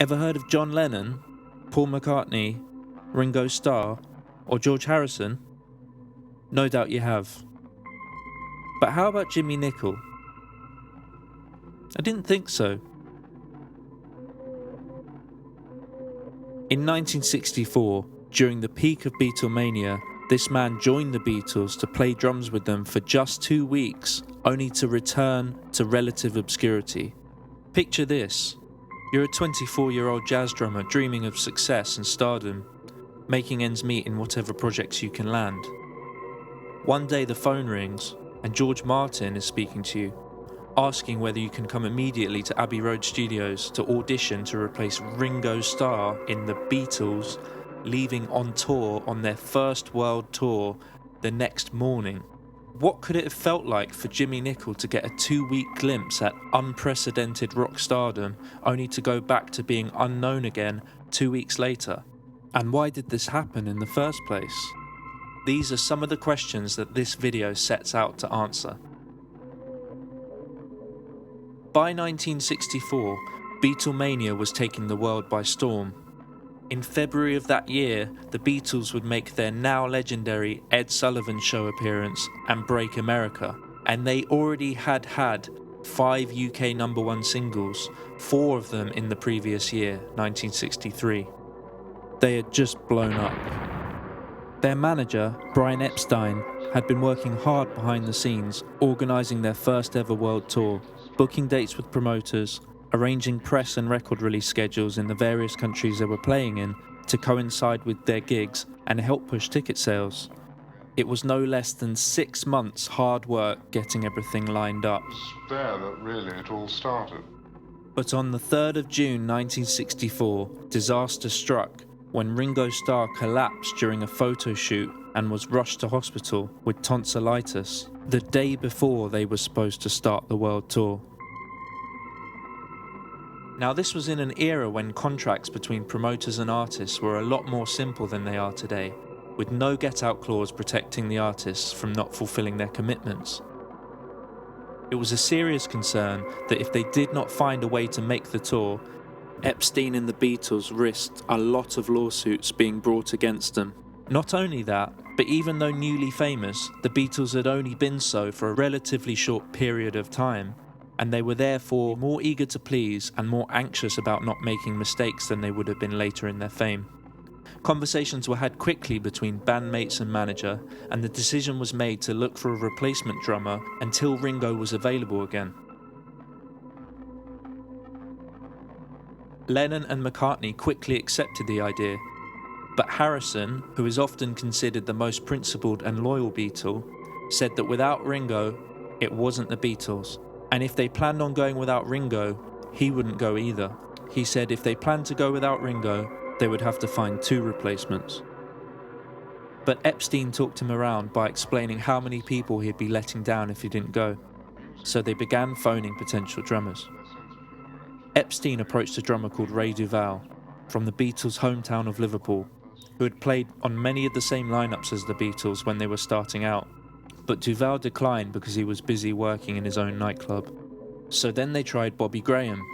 Ever heard of John Lennon, Paul McCartney, Ringo Starr, or George Harrison? No doubt you have. But how about Jimmy Nichol? I didn't think so. In 1964, during the peak of Beatlemania, this man joined the Beatles to play drums with them for just 2 weeks, only to return to relative obscurity. Picture this. You're a 24-year-old jazz drummer dreaming of success and stardom, making ends meet in whatever projects you can land. One day the phone rings and George Martin is speaking to you, asking whether you can come immediately to Abbey Road Studios to audition to replace Ringo Starr in the Beatles, leaving on tour on their first world tour the next morning. What could it have felt like for Jimmy Nichol to get a 2-week glimpse at unprecedented rock stardom, only to go back to being unknown again 2 weeks later? And why did this happen in the first place? These are some of the questions that this video sets out to answer. By 1964, Beatlemania was taking the world by storm. In February of that year, the Beatles would make their now legendary Ed Sullivan Show appearance and break America, and they already had 5 UK number 1 singles, 4 of them in the previous year, 1963. They had just blown up. Their manager, Brian Epstein, had been working hard behind the scenes, organising their first ever world tour, booking dates with promoters, arranging press and record release schedules in the various countries they were playing in to coincide with their gigs and help push ticket sales. It was no less than 6 months hard work getting everything lined up. It was there that really it all started. But on the 3rd of June 1964, disaster struck when Ringo Starr collapsed during a photo shoot and was rushed to hospital with tonsillitis the day before they were supposed to start the world tour. Now, this was in an era when contracts between promoters and artists were a lot more simple than they are today, with no get-out clause protecting the artists from not fulfilling their commitments. It was a serious concern that if they did not find a way to make the tour, Epstein and the Beatles risked a lot of lawsuits being brought against them. Not only that, but even though newly famous, the Beatles had only been so for a relatively short period of time, and they were therefore more eager to please and more anxious about not making mistakes than they would have been later in their fame. Conversations were had quickly between bandmates and manager, and the decision was made to look for a replacement drummer until Ringo was available again. Lennon and McCartney quickly accepted the idea, but Harrison, who is often considered the most principled and loyal Beatle, said that without Ringo, it wasn't the Beatles. And if they planned on going without Ringo, he wouldn't go either. He said if they planned to go without Ringo, they would have to find 2 replacements. But Epstein talked him around by explaining how many people he'd be letting down if he didn't go. So they began phoning potential drummers. Epstein approached a drummer called Ray Duval from the Beatles' hometown of Liverpool, who had played on many of the same lineups as the Beatles when they were starting out. But Duval declined because he was busy working in his own nightclub. So then they tried Bobby Graham.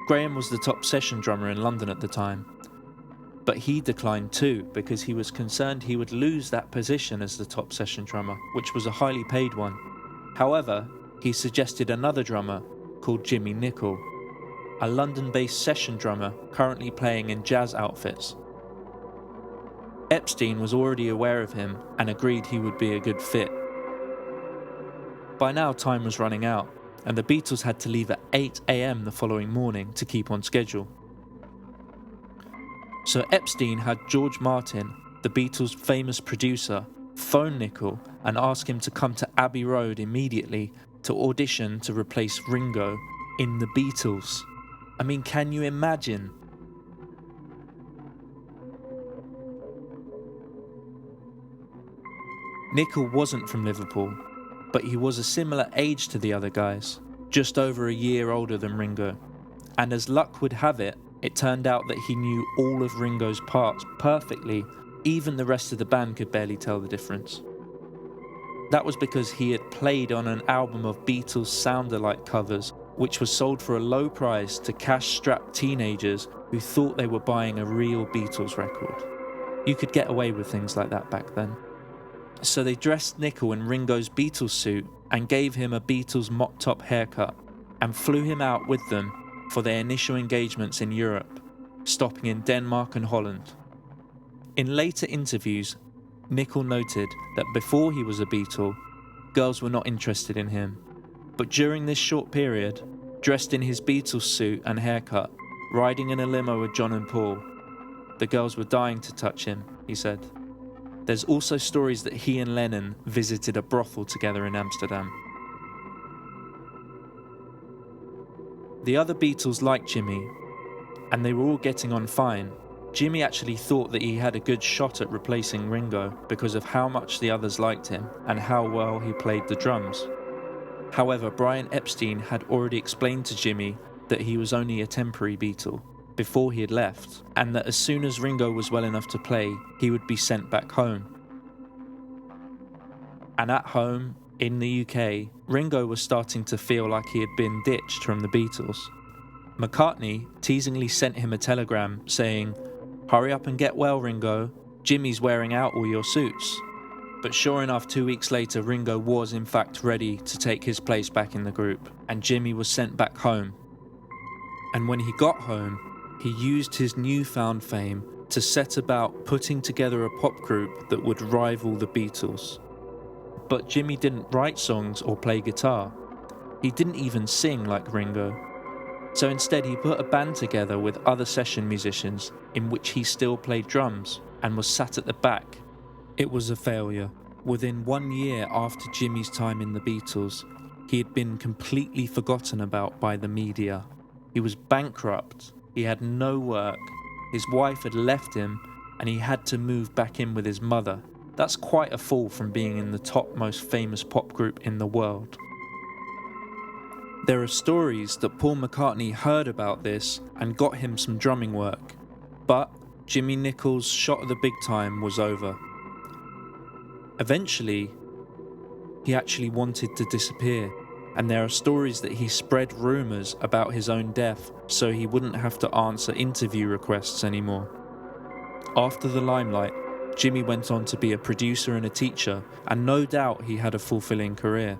Graham was the top session drummer in London at the time. But he declined too because he was concerned he would lose that position as the top session drummer, which was a highly paid one. However, he suggested another drummer called Jimmy Nichol, a London-based session drummer currently playing in jazz outfits. Epstein was already aware of him and agreed he would be a good fit. By now time was running out, and the Beatles had to leave at 8 AM the following morning to keep on schedule. So Epstein had George Martin, the Beatles' famous producer, phone Nichol and ask him to come to Abbey Road immediately to audition to replace Ringo in the Beatles. I mean, can you imagine? Nichol wasn't from Liverpool, but he was a similar age to the other guys, just over a year older than Ringo. And as luck would have it, it turned out that he knew all of Ringo's parts perfectly, even the rest of the band could barely tell the difference. That was because he had played on an album of Beatles sound-alike covers which was sold for a low price to cash-strapped teenagers who thought they were buying a real Beatles record. You could get away with things like that back then. So they dressed Nichol in Ringo's Beatles suit and gave him a Beatles mop-top haircut and flew him out with them for their initial engagements in Europe, stopping in Denmark and Holland. In later interviews, Nichol noted that before he was a Beatle, girls were not interested in him. But during this short period, dressed in his Beatles suit and haircut, riding in a limo with John and Paul, the girls were dying to touch him, he said. There's also stories that he and Lennon visited a brothel together in Amsterdam. The other Beatles liked Jimmy, and they were all getting on fine. Jimmy actually thought that he had a good shot at replacing Ringo because of how much the others liked him and how well he played the drums. However, Brian Epstein had already explained to Jimmy that he was only a temporary Beatle before he had left, and that as soon as Ringo was well enough to play, he would be sent back home. And at home, in the UK, Ringo was starting to feel like he had been ditched from the Beatles. McCartney teasingly sent him a telegram saying, "Hurry up and get well, Ringo. Jimmy's wearing out all your suits." But sure enough, 2 weeks later, Ringo was in fact ready to take his place back in the group, and Jimmy was sent back home. And when he got home, he used his newfound fame to set about putting together a pop group that would rival the Beatles. But Jimmy didn't write songs or play guitar. He didn't even sing like Ringo. So instead he put a band together with other session musicians in which he still played drums and was sat at the back. It was a failure. Within 1 year after Jimmy's time in the Beatles, he had been completely forgotten about by the media. He was bankrupt, he had no work, his wife had left him, and he had to move back in with his mother. That's quite a fall from being in the top most famous pop group in the world. There are stories that Paul McCartney heard about this and got him some drumming work, but Jimmy Nichol's shot at the big time was over. Eventually, he actually wanted to disappear, and there are stories that he spread rumours about his own death so he wouldn't have to answer interview requests anymore. After the limelight, Jimmy went on to be a producer and a teacher, and no doubt he had a fulfilling career,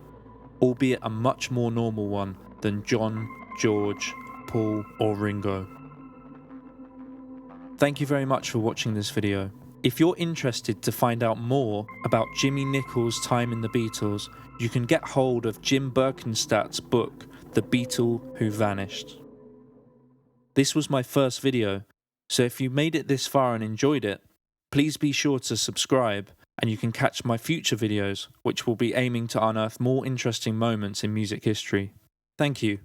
albeit a much more normal one than John, George, Paul or Ringo. Thank you very much for watching this video. If you're interested to find out more about Jimmy Nichol's time in the Beatles, you can get hold of Jim Birkenstadt's book, The Beatle Who Vanished. This was my first video, so if you made it this far and enjoyed it, please be sure to subscribe, and you can catch my future videos, which will be aiming to unearth more interesting moments in music history. Thank you.